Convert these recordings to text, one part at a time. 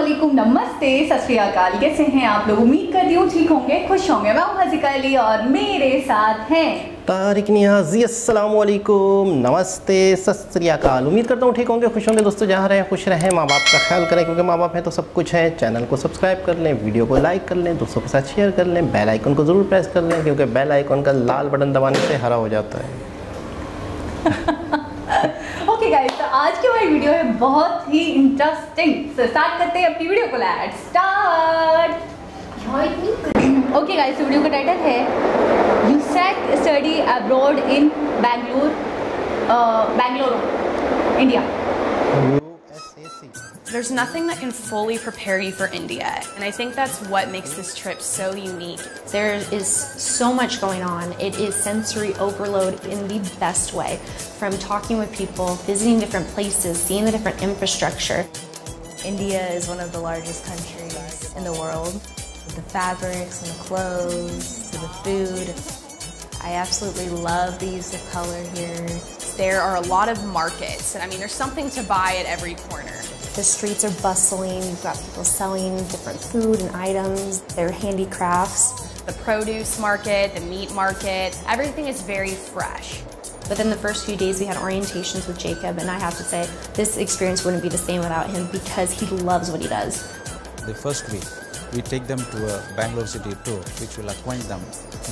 अस्सलामुअलैकुम, नमस्ते, सत श्री अकाल। कैसे हैं आप लोग? उम्मीद करती हूँ ठीक होंगे, खुश होंगे। मैं हूँ हज़िका अली और मेरे साथ हैं तारिक नियाज़ी। अस्सलामुअलैकुम, नमस्ते, सत श्री अकाल। उम्मीद करता हूँ ठीक होंगे, खुश होंगे। दोस्तों जहाँ रहें खुश रहें, माँ बाप का ख्याल करें, क्योंकि माँ बाप हैं तो सब कुछ है। चैनल को सब्सक्राइब कर लें, वीडियो को लाइक कर लें, दोस्तों के साथ शेयर कर लें, बेल आइकन को ज़रूर प्रेस कर लें, क्योंकि बेल आइकन का लाल बटन दबाने से हरा हो जाता है। ओके गाइस, तो आज की हमारी वीडियो है बहुत ही इंटरेस्टिंग। सो स्टार्ट करते हैं अपनी वीडियो को। Let's start. Okay guys, video का टाइटल है USAC study abroad in Bengaluru, India. There's nothing that can fully prepare you for India, and I think that's what makes this trip so unique. There is so much going on. It is sensory overload in the best way. From talking with people, visiting different places, seeing the different infrastructure. India is one of the largest countries in the world. With the fabrics and the clothes, to the food. I absolutely love the use of color here. There are a lot of markets, and I mean, there's something to buy at every corner. The streets are bustling. You've got people selling different food and items, their handicrafts. The produce market, the meat market, everything is very fresh. Within the first few days, we had orientations with Jacob, and I have to say, this experience wouldn't be the same without him because he loves what he does. The first week, we take them to a Bangalore city tour, which will acquaint them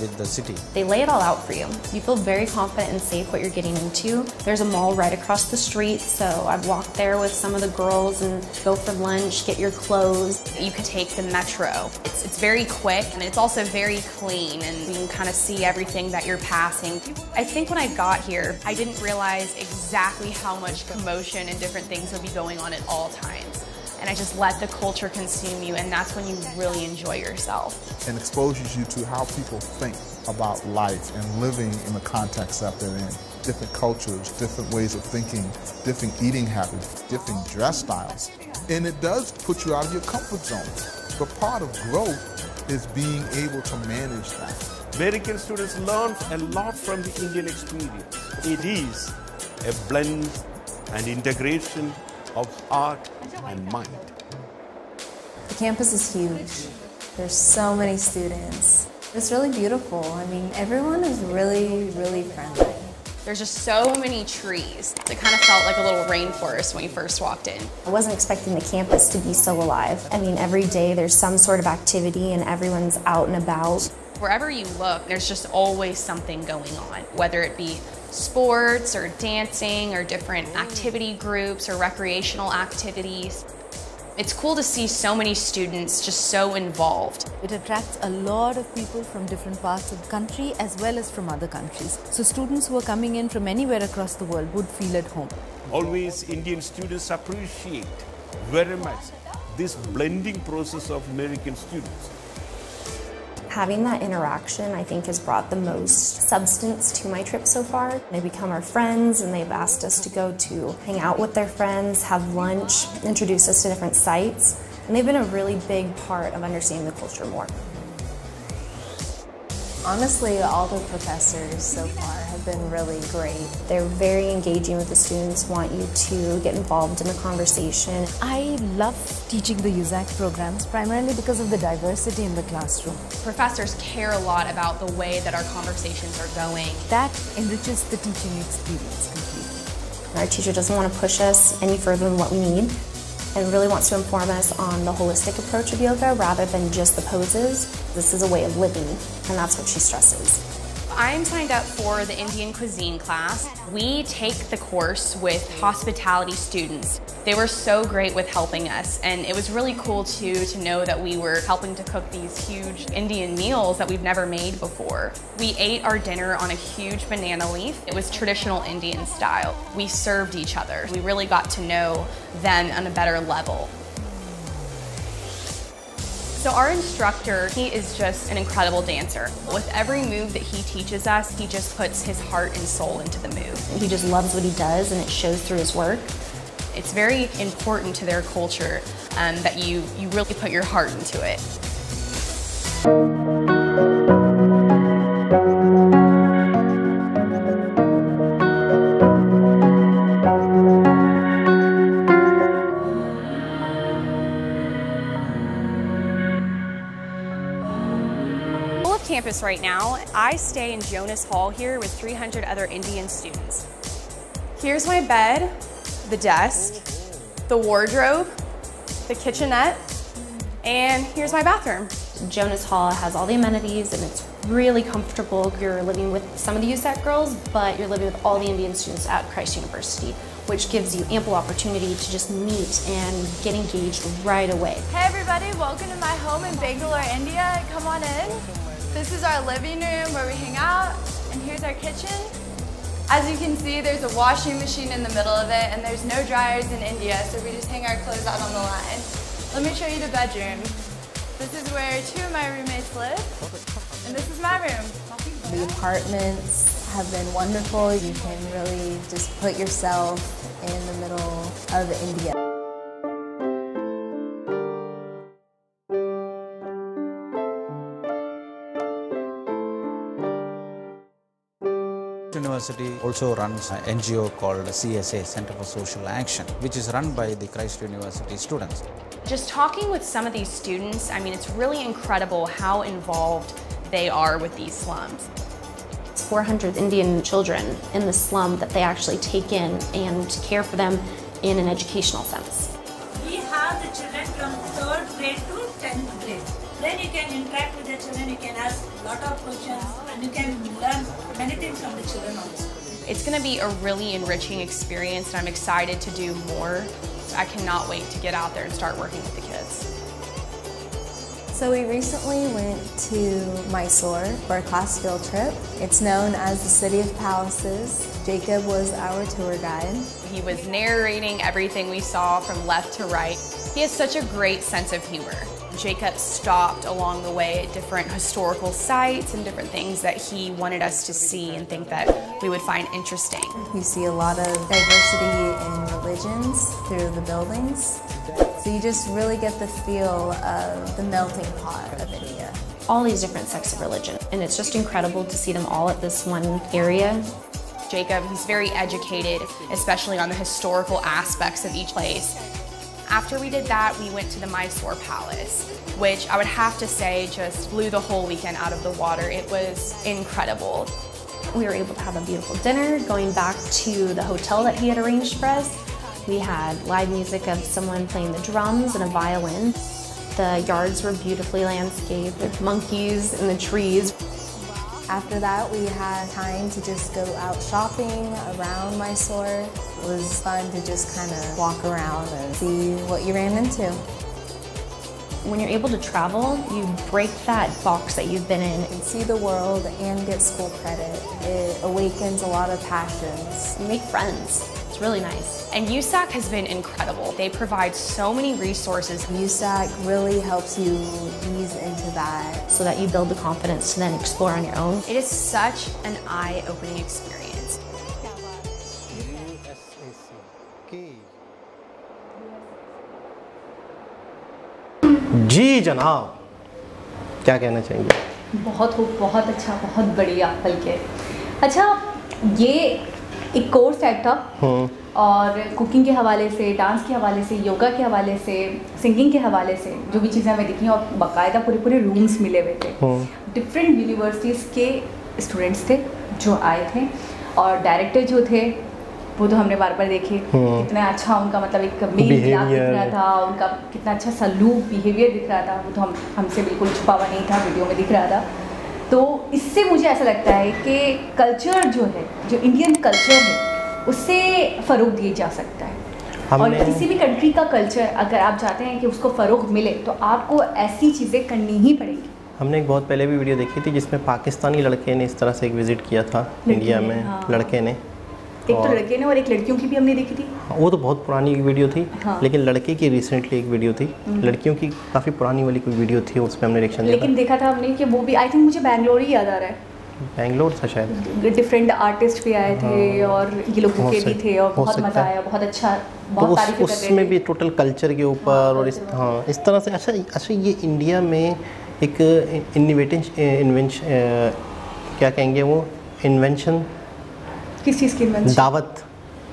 with the city. They lay it all out for you. You feel very confident and safe what you're getting into. There's a mall right across the street, so I've walked there with some of the girls and go for lunch, get your clothes. You can take the metro. It's very quick, and it's also very clean, and you can kind of see everything that you're passing. I think when I got here, I didn't realize exactly how much commotion and different things would be going on at all times. And I just let the culture consume you, and that's when you really enjoy yourself. And exposes you to how people think about life and living in the context that they're in. Different cultures, different ways of thinking, different eating habits, different dress styles. And it does put you out of your comfort zone. But part of growth is being able to manage that. American students learn a lot from the Indian experience. It is a blend and integration of heart and mind. The campus is huge. There's so many students. It's really beautiful. I mean, everyone is really friendly. There's just so many trees. It kind of felt like a little rainforest when you first walked in. I wasn't expecting the campus to be so alive. I mean, every day there's some sort of activity and everyone's out and about. Wherever you look, there's just always something going on, whether it be sports or dancing or different activity groups or recreational activities. It's cool to see so many students just so involved. It attracts a lot of people from different parts of the country as well as from other countries. So students who are coming in from anywhere across the world would feel at home. Always Indian students appreciate very much this blending process of American students. Having that interaction, I think, has brought the most substance to my trip so far. They become our friends, and they've asked us to go to hang out with their friends, have lunch, introduce us to different sites, and they've been a really big part of understanding the culture more. Honestly, all the professors so far have been really great. They're very engaging with the students, want you to get involved in the conversation. I love teaching the USAC programs primarily because of the diversity in the classroom. Professors care a lot about the way that our conversations are going. That enriches the teaching experience completely. Our teacher doesn't want to push us any further than what we need, and really wants to inform us on the holistic approach of yoga rather than just the poses. This is a way of living, and that's what she stresses. I'm signed up for the Indian cuisine class. We take the course with hospitality students. They were so great with helping us, and it was really cool too to know that we were helping to cook these huge Indian meals that we've never made before. We ate our dinner on a huge banana leaf. It was traditional Indian style. We served each other. We really got to know them on a better level. So our instructor, he is just an incredible dancer. With every move that he teaches us, he just puts his heart and soul into the move. He just loves what he does, and it shows through his work. It's very important to their culture that you really put your heart into it. campus right now. I stay in Jonas Hall here with 300 other Indian students. Here's my bed, the desk, the wardrobe, the kitchenette, and here's my bathroom. Jonas Hall has all the amenities and it's really comfortable. You're living with some of the USAC girls, but you're living with all the Indian students at Christ University, which gives you ample opportunity to just meet and get engaged right away. Hey everybody, welcome to my home in Bengaluru, India. Come on in. This is our living room where we hang out, and here's our kitchen. As you can see, there's a washing machine in the middle of it, and there's no dryers in India, so we just hang our clothes out on the line. Let me show you the bedroom. This is where 2 of my roommates live, and this is my room. The apartments have been wonderful. You can really just put yourself in the middle of India. University also runs an NGO called CSA, Center for Social Action, which is run by the Christ University students. Just talking with some of these students, I mean, it's really incredible how involved they are with these slums. 400 Indian children in the slum that they actually take in and care for them in an educational sense. We have the children from 3rd grade to 10th grade. Then you can interact with the children, you can ask a lot of questions, and you can learn many things from the children also. It's going to be a really enriching experience, and I'm excited to do more. I cannot wait to get out there and start working with the kids. So we recently went to Mysore for a class field trip. It's known as the City of Palaces. Jacob was our tour guide. He was narrating everything we saw from left to right. He has such a great sense of humor. Jacob stopped along the way at different historical sites and different things that he wanted us to see and think that we would find interesting. You see a lot of diversity in religions through the buildings. So you just really get the feel of the melting pot of India. All these different sects of religion, and it's just incredible to see them all at this one area. Jacob, he's very educated, especially on the historical aspects of each place. After we did that, we went to the Mysore Palace, which I would have to say just blew the whole weekend out of the water. It was incredible. We were able to have a beautiful dinner, going back to the hotel that he had arranged for us. We had live music of someone playing the drums and a violin. The yards were beautifully landscaped with monkeys in the trees. After that, we had time to just go out shopping around Mysore. It was fun to just kind of walk around and see what you ran into. When you're able to travel, you break that box that you've been in. And see the world and get school credit. It awakens a lot of passions. You make friends. It's really nice. And USAC has been incredible. They provide so many resources. USAC really helps you ease into that. So that you build the confidence to then explore on your own. It is such an eye-opening experience. जी जनाब, क्या कहना चाहेंगे? बहुत अच्छा, बहुत बढ़िया बल्कि। अच्छा, ये एक कोर्स टाइप था और कुकिंग के हवाले से, डांस के हवाले से, योगा के हवाले से, सिंगिंग के हवाले से जो भी चीज़ें हमें दिखी और बाकायदा पूरे रूम्स मिले हुए थे। डिफरेंट यूनिवर्सिटीज़ के स्टूडेंट्स थे जो आए थे और डायरेक्टर जो थे वो तो हमने बार बार देखे। कितना अच्छा उनका मतलब एक मेल मिलाप दिख रहा था, उनका कितना अच्छा सलूक बिहेवियर दिख रहा था, वो तो हमसे बिल्कुल छुपा हुआ नहीं था, वीडियो में दिख रहा था। तो इससे मुझे ऐसा लगता है कि कल्चर जो है, जो इंडियन कल्चर है, उससे फ़रोग़ दिया जा सकता है। और किसी भी कंट्री का कल्चर अगर आप चाहते हैं कि उसको फ़रोग़ मिले तो आपको ऐसी चीज़ें करनी ही पड़ेगी। हमने एक बहुत पहले भी वीडियो देखी थी जिसमें पाकिस्तानी लड़के ने इस तरह से एक विज़िट किया था इंडिया में। हाँ। लड़के ने, एक तो लड़के ने और एक लड़कियों की भी हमने देखी थी। वो तो बहुत पुरानी वीडियो थी। हाँ। लेकिन लड़के की रिसेंटली एक वीडियो थी, लड़कियों की काफ़ी पुरानी वाली कोई वीडियो थी, उसमें हमने रिएक्शन दिया। लेकिन देखा था हमने कि वो भी आई थिंक मुझे बेंगलोर ही याद आ रहा है। बेंगलोर था शायद। डिफरेंट आर्टिस्ट भी आए थे और ये लोग के भी थे और बहुत मज़ा आया, बहुत अच्छा, बहुत तारीफ कर रहे थे। उसमें भी टोटल कल्चर के ऊपर और इस तरह से। अच्छा ये इंडिया में एक इन्वेंशन क्या कहेंगे वो इन्वेंशन, किस चीज़ की इन्वेंशन? दावत,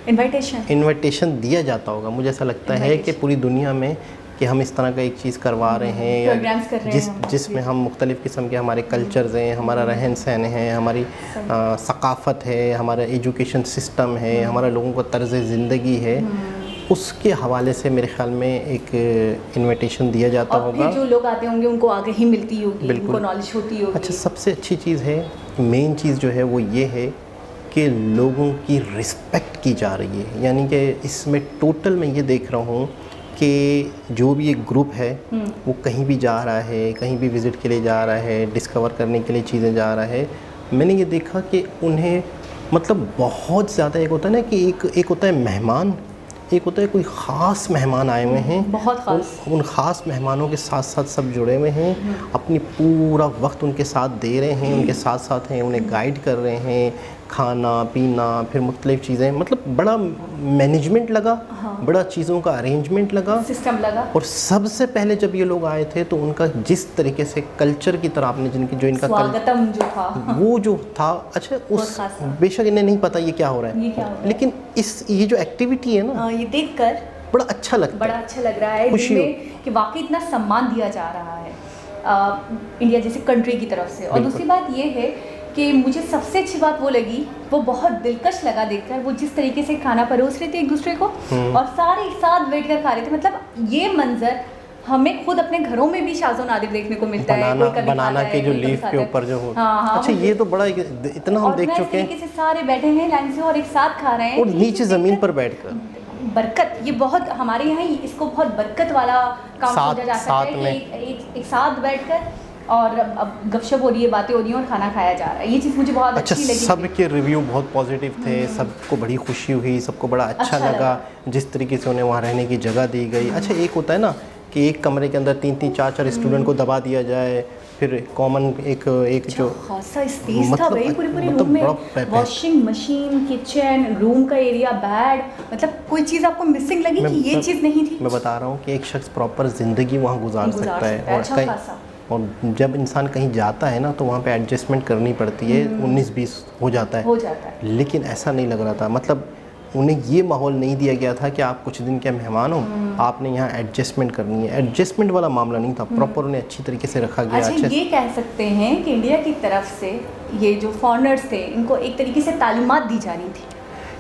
इनविटेशन दिया जाता होगा। मुझे ऐसा लगता है कि पूरी दुनिया में कि हम इस तरह का एक चीज़ करवा रहे हैं या जिसमें हम मुख्तलिफ़ किस्म के हमारे कल्चर्स हैं, हमारा रहन सहन है, हमारी सकाफ़त है, हमारा एजुकेशन सिस्टम है, हमारा लोगों का तर्ज़ ज़िंदगी है, उसके हवाले से मेरे ख्याल में एक इनविटेशन दिया जाता होगा। जो लोग आते होंगे उनको आगाही मिलती होगी, उनको नॉलेज होती होगी। अच्छा, सबसे अच्छी चीज़ है, मेन चीज़ जो है वो ये है कि लोगों की रिस्पेक्ट की जा रही है। यानी कि इसमें टोटल मैं ये देख रहा हूँ कि जो भी एक ग्रुप है वो कहीं भी जा रहा है, कहीं भी विज़िट के लिए जा रहा है, डिस्कवर करने के लिए चीज़ें जा रहा है, मैंने ये देखा कि उन्हें मतलब बहुत ज़्यादा, एक होता है ना कि एक होता है मेहमान, एक होता है कोई ख़ास मेहमान आए हुए हैं, बहुत ख़ास, उन ख़ास मेहमानों के साथ साथ सब जुड़े हुए हैं, अपनी पूरा वक्त उनके साथ दे रहे हैं, उनके साथ साथ हैं, उन्हें गाइड कर रहे हैं, खाना पीना, फिर मुख्तलिफ़ चीज़ें, मतलब बड़ा मैनेजमेंट लगा, बड़ा चीज़ों का अरेंजमेंट लगा, सिस्टम लगा। और सबसे पहले जब ये लोग आए थे तो उनका जिस तरीके से कल्चर की तरह आपने जो इनका स्वागतम जो था वो जो था, अच्छा उस बेशक इन्हें नहीं पता ये क्या हो रहा है, लेकिन ये जो एक्टिविटी है ना, ये देखकर बड़ा अच्छा लगता है, बड़ा अच्छा लग रहा है खुशी कि वाकई इतना सम्मान दिया जा रहा है इंडिया जैसे कंट्री की तरफ से। और दूसरी बात ये है कि मुझे सबसे अच्छी बात वो लगी, वो बहुत दिलकश लगा देखकर, वो जिस तरीके से खाना परोस रहे थे एक दूसरे को और सारे एक साथ बैठ कर खा रहे थे। मतलब ये मंजर हमें खुद अपने घरों में भी शाज़ो नादिर देखने को मिलता है। बनाना के जो लीफ के ऊपर जो हो, अच्छा ये तो बड़ा इतना हम देख चुके हैं, से सारे बैठे हैं लाइन से और एक साथ खा रहे हैं, और नीचे ज़मीन पर बैठकर। बरकत, ये बहुत हमारे यहाँ इसको बहुत बरकत वाला काम समझा जा सकता है कि एक साथ बैठकर और अब गपशप हो रही है, बातें हो रही हैं और खाना खाया जा रहा है। ये चीज़ मुझे बहुत अच्छी लगी। सबके रिव्यू बहुत पॉजिटिव थे, सबको बड़ी खुशी हुई, सबको बड़ा अच्छा लगा जिस तरीके से उन्हें वहाँ रहने की जगह दी गई। अच्छा, एक होता है ना कि एक कमरे के अंदर 3-3 4-4 स्टूडेंट को दबा दिया जाए, फिर कॉमन एक जो खासा स्पेस था भाई पूरे रूम में, वॉशिंग मशीन, किचन, रूम का एरिया, बेड, मतलब कोई चीज़ आपको मिसिंग लगी कि ये चीज़ नहीं थी? मैं बता रहा हूँ कि एक शख्स प्रॉपर ज़िंदगी वहाँ गुजार सकता है, और जब इंसान कहीं जाता है ना तो वहाँ पे एडजस्टमेंट करनी पड़ती है, 19-20 हो जाता है, लेकिन ऐसा नहीं लग रहा था। मतलब उन्हें ये माहौल नहीं दिया गया था कि आप कुछ दिन के मेहमान हो, आपने यहाँ एडजस्टमेंट करनी है, एडजस्टमेंट वाला मामला नहीं था, प्रॉपर उन्हें अच्छी तरीके से रखा गया। अच्छा, ये कह सकते हैं कि इंडिया की तरफ से ये जो फॉरेनर्स थे इनको एक तरीके से तालीमात दी जा रही थी,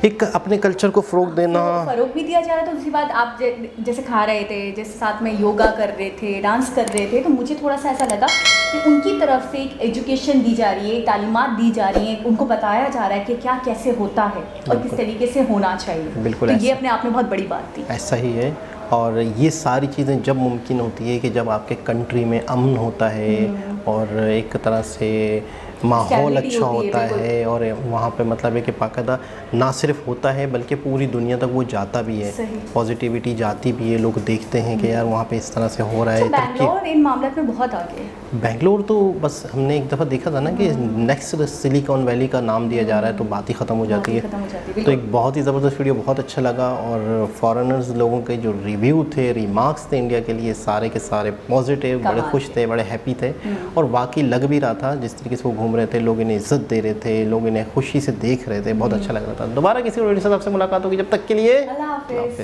एक अपने कल्चर को फ़रोग देना, फ़रोग भी दिया जा रहा था। दूसरी बात, आप जैसे खा रहे थे, जैसे साथ में योगा कर रहे थे, डांस कर रहे थे, तो मुझे थोड़ा सा ऐसा लगा कि उनकी तरफ से एक एजुकेशन दी जा रही है, तालीमात दी जा रही है, उनको बताया जा रहा है कि क्या कैसे होता है और किस तरीके से होना चाहिए। बिल्कुल, तो ये अपने आप में बहुत बड़ी बात थी। ऐसा ही है, और ये सारी चीज़ें जब मुमकिन होती है कि जब आपके कंट्री में अमन होता है और एक तरह से माहौल अच्छा होता है, और वहाँ पे मतलब है कि बाकायदा ना सिर्फ होता है बल्कि पूरी दुनिया तक वो जाता भी है, पॉजिटिविटी जाती भी है, लोग देखते हैं कि यार वहाँ पे इस तरह से हो रहा है। बेंगलोर इन मामलों में बहुत आगे है। बेंगलोर तो बस हमने एक दफ़ा देखा था ना कि नेक्स्ट सिलिकॉन वैली का नाम दिया जा रहा है तो बात ही ख़त्म हो जाती है। तो एक बहुत ही ज़बरदस्त वीडियो, बहुत अच्छा लगा, और फॉरेनर्स लोगों के जो रिव्यू थे, रिमार्क्स थे इंडिया के लिए, सारे के सारे पॉजिटिव, बड़े खुश थे, बड़े हैप्पी थे, और वाकई लग भी रहा था जिस तरीके से वो घूम रहे थे, लोग इन्हें इज्जत दे रहे थे, लोग इन्हें खुशी से देख रहे थे, बहुत अच्छा लग रहा था। दोबारा किसी वीडियो के साथ आपसे मुलाकात होगी, जब तक के लिए अल्लाह हाफ़िज़।